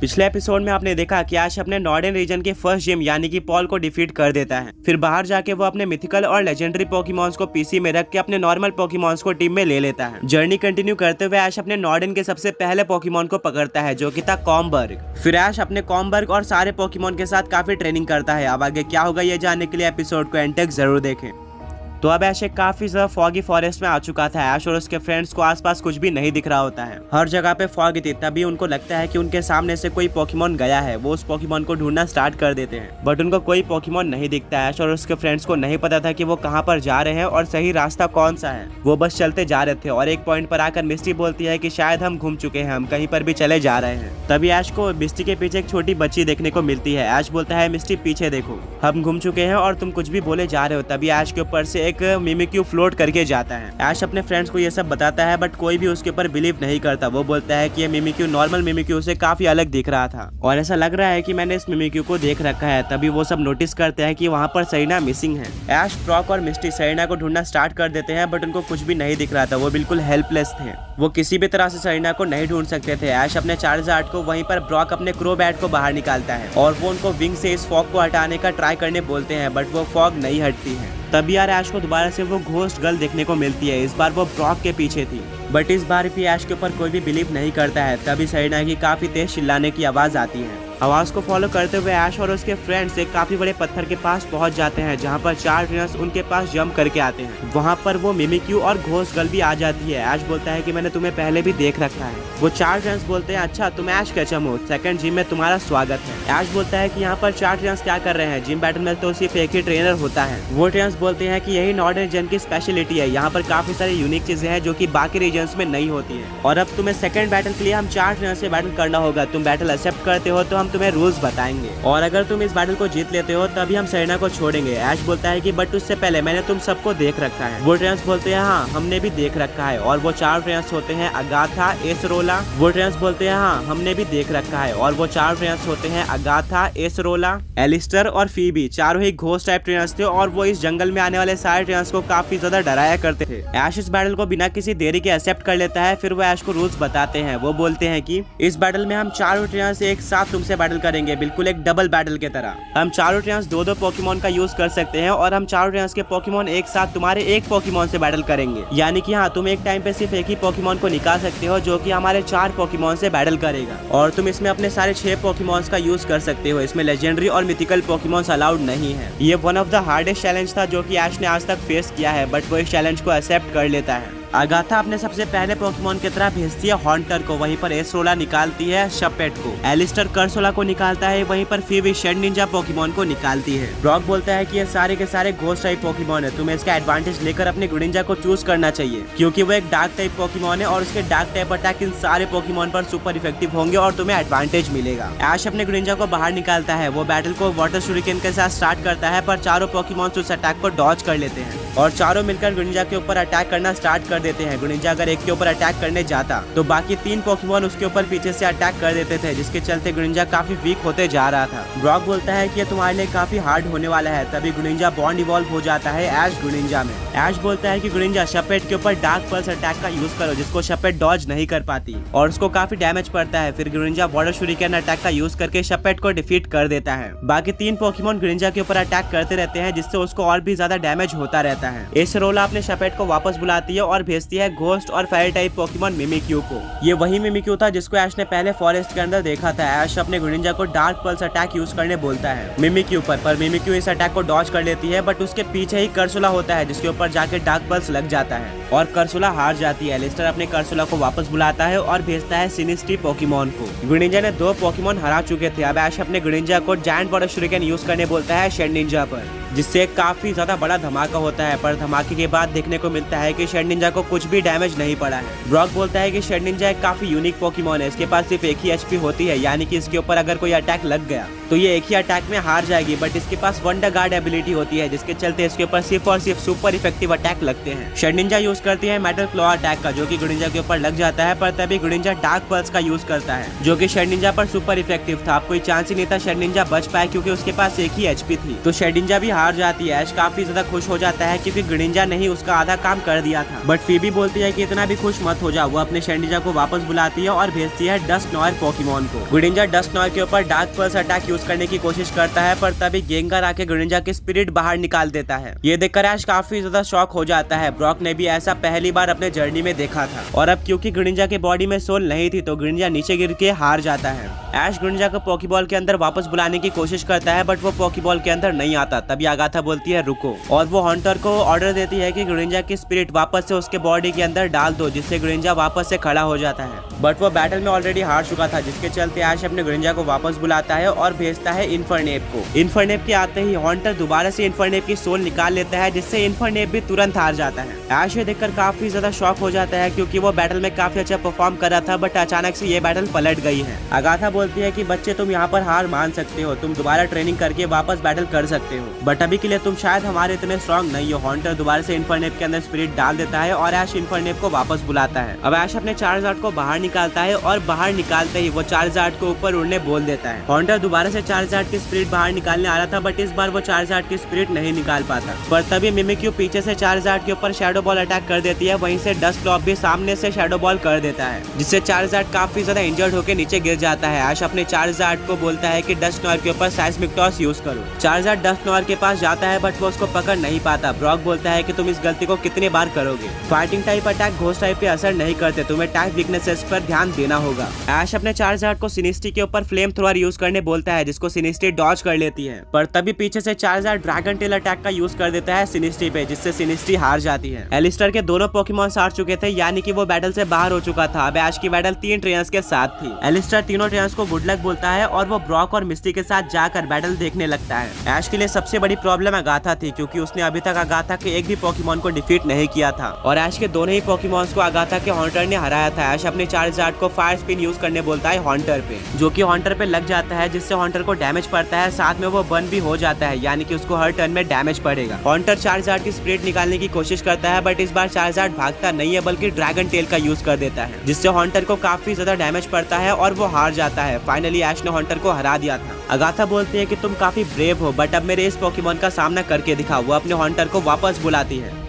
पिछले एपिसोड में आपने देखा कि ऐश अपने नॉर्डर्न रीजन के फर्स्ट जिम यानी कि पॉल को डिफीट कर देता है। फिर बाहर जाके वो अपने मिथिकल और लेजेंडरी पोकेमॉन्स को पीसी में रख के अपने नॉर्मल पोकेमॉन्स को टीम में ले लेता है। जर्नी कंटिन्यू करते हुए ऐश अपने नॉर्डर्न के सबसे पहले पोकेमॉन को पकड़ता है जो कि था कॉम्बर्ग। फिर ऐश अपने कॉम्बर्ग और सारे पोकेमॉन के साथ काफी ट्रेनिंग करता है। अब आगे क्या होगा ये जानने के लिए एपिसोड को एंड तक जरूर देखें। तो अब ऐश एक काफी ज्यादा फॉगी फॉरेस्ट में आ चुका था। ऐश और उसके फ्रेंड्स को आसपास कुछ भी नहीं दिख रहा होता है, हर जगह पे फॉग थी। तभी उनको लगता है कि उनके सामने से कोई पोकेमॉन गया है। वो उस पोकेमॉन को ढूंढना स्टार्ट कर देते हैं बट उनको कोई पोकेमॉन नहीं दिखता। ऐश और उसके फ्रेंड्स को नहीं पता था कि वो कहाँ पर जा रहे हैं और सही रास्ता कौन सा है। वो बस चलते जा रहे थे और एक पॉइंट पर आकर मिस्टी बोलती है कि शायद हम घूम चुके हैं, हम कहीं पर भी चले जा रहे हैं। तभी ऐश को मिस्टी के पीछे एक छोटी बच्ची देखने को मिलती है। ऐश बोलता है मिस्टी पीछे देखो, हम घूम चुके हैं और तुम कुछ भी बोले जा रहे हो। तभी ऐश के ऊपर से एक मिमिक्यू फ्लोट करके जाता है। ऐश अपने फ्रेंड्स को ये सब बताता है बट कोई भी उसके ऊपर बिलीव नहीं करता। वो बोलता है कि ये मिमिक्यू नॉर्मल मिमिक्यू से काफी अलग दिख रहा था और ऐसा लग रहा है कि मैंने इस मिमिक्यू को देख रखा है। तभी वो सब नोटिस करते हैं कि वहाँ पर सरीना मिसिंग है। ऐश, ब्रॉक और मिस्टी सरीना को ढूंढना स्टार्ट कर देते हैं बट उनको कुछ भी नहीं दिख रहा था। वो बिल्कुल हेल्पलेस थे, वो किसी भी तरह से सरीना को नहीं ढूंढ सकते थे। ऐश अपने चार्जार्ड को वहीं पर ब्रॉक अपने क्रोबैट को बाहर निकालता है और वो उनको विंग से इस फॉग को हटाने का ट्राई करने बोलते हैं बट वो फॉग नहीं हटती है। तभी यार ऐश को दोबारा से वो घोस्ट गर्ल देखने को मिलती है। इस बार वो ब्रॉक के पीछे थी बट इस बार भी ऐश के ऊपर कोई भी बिलीव नहीं करता है। तभी सरीना की काफी तेज चिल्लाने की आवाज आती है। आवाज को फॉलो करते हुए ऐश और उसके फ्रेंड्स एक काफी बड़े पत्थर के पास पहुंच जाते हैं जहां पर 4 ट्रेनर्स उनके पास जंप करके आते हैं। वहां पर वो मिमिक्यू और घोस्ट गर्ल भी आ जाती है। ऐश बोलता है कि मैंने तुम्हें पहले भी देख रखा है। वो 4 ट्रेनर्स बोलते हैं अच्छा तुम ऐश केचम हो, सेकंड जिम में तुम्हारा स्वागत है। ऐश बोलता है कि यहाँ पर 4 ट्रेनर्स क्या कर रहे हैं, जिम बैटल में तो सिर्फ एक ही ट्रेनर होता है। वो ट्रेनर्स बोलते हैं कि यही नॉर्डर्न रीजन की स्पेशलिटी है, यहाँ पर काफी सारी यूनिक चीजें हैं जो की बाकी रीजन में नहीं होती है और अब तुम्हें सेकंड बैटल के लिए हम 4 ट्रेनर से बैटल करना होगा। तुम बैटल एक्सेप्ट करते हो तो हम तुम्हें रूल्स बताएंगे और अगर तुम इस बैटल को जीत लेते हो तभी हम सरीना को छोड़ेंगे। ऐश बोलता है कि बट उससे पहले मैंने तुम सबको देख रखा है। वो ट्रेनर्स बोलते हैं हाँ हमने भी देख रखा है और वो 4 ट्रेनर्स होते हैं अगाथा, एसरोला। वो ट्रेनर्स बोलते हैं हाँ हमने भी देख रखा है और वो 4 ट्रेनर्स होते हैं अगाथा, एसरोला, एलिस्टर और फीबी। चारों ही घोस्ट टाइप ट्रेनर्स थे और वो इस जंगल में आने वाले सारे ट्रेनर्स को काफी ज्यादा डराया करते थे। ऐश इस बैटल को बिना किसी देरी के एक्सेप्ट कर लेता है। फिर वो ऐश को रूल्स बताते हैं। वो बोलते हैं कि इस बैटल में हम 4 ट्रेनर्स एक साथ तुमसे बैटल करेंगे, बिल्कुल एक डबल बैटल के तरह। हम 4 ट्रेनर्स 2-2 पोकेमॉन का यूज कर सकते हैं और हम 4 ट्रेनर्स के पोकेमॉन एक साथ तुम्हारे एक पोकेमॉन से बैटल करेंगे। यानी कि हाँ तुम एक टाइम पे सिर्फ एक ही पोकेमॉन को निकाल सकते हो जो कि हमारे 4 पोकेमॉन से बैटल करेगा और तुम इसमें अपने सारे 6 पोकेमॉन्स का यूज कर सकते हो। इसमें लेजेंडरी और मिथिकल पोकेमॉन्स अलाउड नहीं है। ये one of the hardest challenge था जो कि ऐश ने आज तक फेस किया है बट वो इस चैलेंज को एक्सेप्ट कर लेता है। अगाथा अपने सबसे पहले पोकेमॉन की तरह भेजती है हॉन्टर को, वहीं पर एसरोला निकालती है शपेट को, एलिस्टर कर्सोला को निकालता है, वहीं पर फीवी शेड निंजा पोकेमॉन को निकालती है। ब्रॉक बोलता है कि ये सारे के सारे घोस्ट टाइप पोकेमॉन है, तुम्हें इसका एडवांटेज लेकर अपने गुडिंजा को चूज करना चाहिए क्योंकि वो एक डार्क टाइप पोकेमॉन है और उसके डार्क टाइप अटैक इन सारे पोकेमॉन पर सुपर इफेक्टिव होंगे और तुम्हें एडवांटेज मिलेगा। ऐश अपने गुडिंजा को बाहर निकालता है। वो बैटल को वाटर शुरिकेन के साथ स्टार्ट करता है पर चारों पोकेमॉन उस अटैक को डॉज कर लेते हैं और चारों मिलकर गुडिंजा के ऊपर अटैक करना स्टार्ट कर देते हैं। गुडिंजा अगर एक के ऊपर अटैक करने जाता तो बाकी 3 पोकेमॉन उसके ऊपर पीछे से अटैक कर देते थे जिसके चलते गुडिंजा काफी वीक होते जा रहा था। ब्रॉक बोलता है कि ये तुम्हारे लिए काफी हार्ड होने वाला है। तभी गुडिंजा बॉन्ड इवॉल्व हो जाता है ऐश गुडिंजा में। ऐश बोलता है कि गुडिंजा शपेट के ऊपर डार्क पल्स अटैक का यूज करो जिसको शपेट डॉज नहीं कर पाती और उसको काफी डैमेज पड़ता है। फिर गुडिंजा वाटर शुरिकेन अटैक का यूज करके शपेट को डिफीट कर देता है। बाकी 3 पोकेमॉन गुडिंजा के ऊपर अटैक करते रहते हैं जिससे उसको और भी ज्यादा डैमेज होता रहता है। एसरोला अपने शपेट को वापस बुलाती है और भेजती है घोस्ट और फायर टाइप पोकेमॉन मिमिक्यू को। ये वही मिमिक्यू था जिसको ऐश ने पहले फॉरेस्ट के अंदर देखा था। ऐश अपने गुडिंजा को डार्क पल्स अटैक यूज करने बोलता है मिमिक्यू पर मिमिक्यू इस अटैक को डॉज कर लेती है बट उसके पीछे ही कर्सोला होता है जिसके ऊपर जाके डार्क पल्स लग जाता है और कर्सोला हार जाती है। एलिस्टर अपने कर्सोला को वापस बुलाता है और भेजता है सिनिस्ट्री पोकेमॉन को। गुडिंजा ने 2 पोकेमॉन हरा चुके थे। अब ऐश अपने गुडिंजा को जायंट वाटर शुरिकेन यूज करने बोलता है शेड निंजा पर जिससे काफी ज्यादा बड़ा धमाका होता है पर धमाके के बाद देखने को मिलता है कि शेड निंजा को कुछ भी डैमेज नहीं पड़ा है। ब्रॉक बोलता है कि शेड निंजा एक काफी यूनिक पोकेमॉन है, इसके पास सिर्फ एक ही एचपी होती है यानी कि इसके ऊपर अगर कोई अटैक लग गया तो ये एक ही अटैक में हार जाएगी बट इसके पास वंडर गार्ड एबिलिटी होती है जिसके चलते इसके ऊपर सिर्फ और सिर्फ सुपर इफेक्टिव अटैक लगते हैं। शेड निंजा यूज करती है मेटल क्लॉ अटैक का जो कि गुडिंजा के ऊपर लग जाता है पर तभी गुडिंजा डार्क पल्स का यूज करता है जो कि शेड निंजा पर सुपर इफेक्टिव था। अब कोई चांस ही नहीं था शेड निंजा बच पाए क्योंकि उसके पास एक ही एचपी थी तो शेड निंजा भी हार जाती है। ऐश काफी ज्यादा खुश हो जाता है क्योंकि ग्रिनिंजा ने ही उसका आधा काम कर दिया था। बट फीबी बोलती है कि इतना भी खुश मत हो जाओ। वो अपने शेंडिजा को वापस बुलाती है और भेजती है डस्टनॉयर पोकेमॉन को। ग्रिनिंजा डस्टनॉयर के ऊपर डार्क पल्स अटैक यूज करने की कोशिश करता है, पर तभी गेंगार आके ग्रिनिंजा की स्पिरिट बाहर निकाल देता है। ये देखकर ऐश काफी ज्यादा शॉक हो जाता है। ब्रॉक ने भी ऐसा पहली बार अपने जर्नी में देखा था। और अब क्योंकि ग्रिनिंजा के बॉडी में सोल नहीं थी तो ग्रिनिंजा नीचे गिर के हार जाता है। ऐश ग्रिनिंजा को पोकेबॉल के अंदर वापस बुलाने की कोशिश करता है, बट वो पोकेबॉल के अंदर नहीं आता। तभी आगाथा बोलती है रुको, और वो हंटर को ऑर्डर देती है कि ग्रिनिंजा की स्पिरिट वापस से उसके बॉडी के अंदर डाल दो, जिससे ग्रिनिंजा वापस से खड़ा हो जाता है। बट वो बैटल में ऑलरेडी हार चुका था, जिसके चलते ऐश अपने ग्रिनिंजा को वापस बुलाता है और भेजता है इन्फरनेप को। इन्फरनेप के आते ही हंटर दोबारा से इन्फरनेप की सोल निकाल लेता है, जिससे इन्फरनेप भी तुरंत हार जाता है। ऐश ये देखकर काफी ज्यादा शॉक हो जाता है, क्योंकि वो बैटल में काफी अच्छा परफॉर्म कर रहा था, बट अचानक से ये बैटल पलट गई है। आगाथा बोलती है कि बच्चे तुम यहाँ पर हार मान सकते हो, तुम दोबारा ट्रेनिंग करके वापस बैटल कर सकते हो, बट अभी के लिए तुम शायद हमारे इतने स्ट्रॉन्ग नहीं हो। हंटर दोबारा से इन्फरनेप के अंदर स्पिरिट डाल देता है और ऐश इन्फरनेप को वापस बुलाता है। अब ऐश अपने चार्जार्ड को बाहर निकालता है और बाहर निकालते ही वो चार्जार्ड को ऊपर उड़ने बोल देता है। हंटर दोबारा से चार्जार्ड की स्पिरिट बाहर निकालने आ रहा था, बट इस बार वो चार्जार्ड की स्पिरिट नहीं निकाल पाता। पर तभी मिमिक्यू पीछे से चार्जार्ड के ऊपर शैडो बॉल अटैक कर देती है। वहीं से डस्टक्लॉप भी सामने से शैडो बॉल कर देता है, जिससे चार्जार्ड काफी ज्यादा इंजर्ड होकर नीचे गिर जाता है। ऐश अपने चार्जार्ड को बोलता है कि डस्टनॉयर के ऊपर साइस्मिक टॉस यूज करो। चार्जार्ड डस्टनॉयर के पास जाता है, बट वो उसको पकड़ नहीं पाता। ब्रॉक बोलता है कि तुम इस गलती को कितनी बार करोगे। Fighting type attack ghost type पे असर नहीं करते, तुम्हें टाइप वीकनेसेस पर ध्यान देना होगा। ऐश अपने चार्जार्ड को सिनिस्ट्री के ऊपर फ्लेम थ्रोअर यूज करने बोलता है, जिसको सिनिस्ट्री डॉज कर लेती है। पर तभी पीछे से चार्जार्ड ड्रैगन टेल अटैक का यूज कर देता है सिनिस्ट्री पे, जिससे सिनिस्ट्री हार जाती है। एलिस्टर के दोनों पोकेमॉन्स हार चुके थे, यानी कि वो बैटल से बाहर हो चुका था। अब ऐश की बैटल 3 ट्रेनर्स के साथ थी। एलिस्टर तीनों ट्रेनर्स को गुड लक बोलता है और वो ब्रॉक और मिस्टी के साथ जाकर बैटल देखने लगता है। ऐश के लिए सबसे बड़ी प्रॉब्लम आगाथा थी, क्योंकि उसने अभी तक आगाथा के एक भी पोकेमॉन को डिफीट नहीं किया था, और ऐश के दोनों ही पोकेमॉन्स को आगाथा के हंटर ने हराया था। ऐश अपने चार्जार्ड को फायर स्पिन यूज करने बोलता है हंटर पे, जो कि हंटर पे लग जाता है, जिससे हंटर को डैमेज पड़ता है, साथ में वो बर्न भी हो जाता है, यानी कि उसको हर टर्न में डैमेज पड़ेगा। हंटर चार्जार्ड की स्पिरिट निकालने की कोशिश करता है, बट इस बार चार्जार्ड भागता नहीं है, बल्कि ड्रैगन टेल का यूज कर देता है, जिससे हंटर को काफी ज्यादा डैमेज पड़ता है और वो हार जाता है। फाइनली ऐश ने हंटर को हरा दिया था। आगाथा बोलती है कि तुम काफी ब्रेव हो, बट अब मेरे इस पोकेमॉन का सामना करके दिखाओ। वो अपने हंटर को वापस बुलाती है।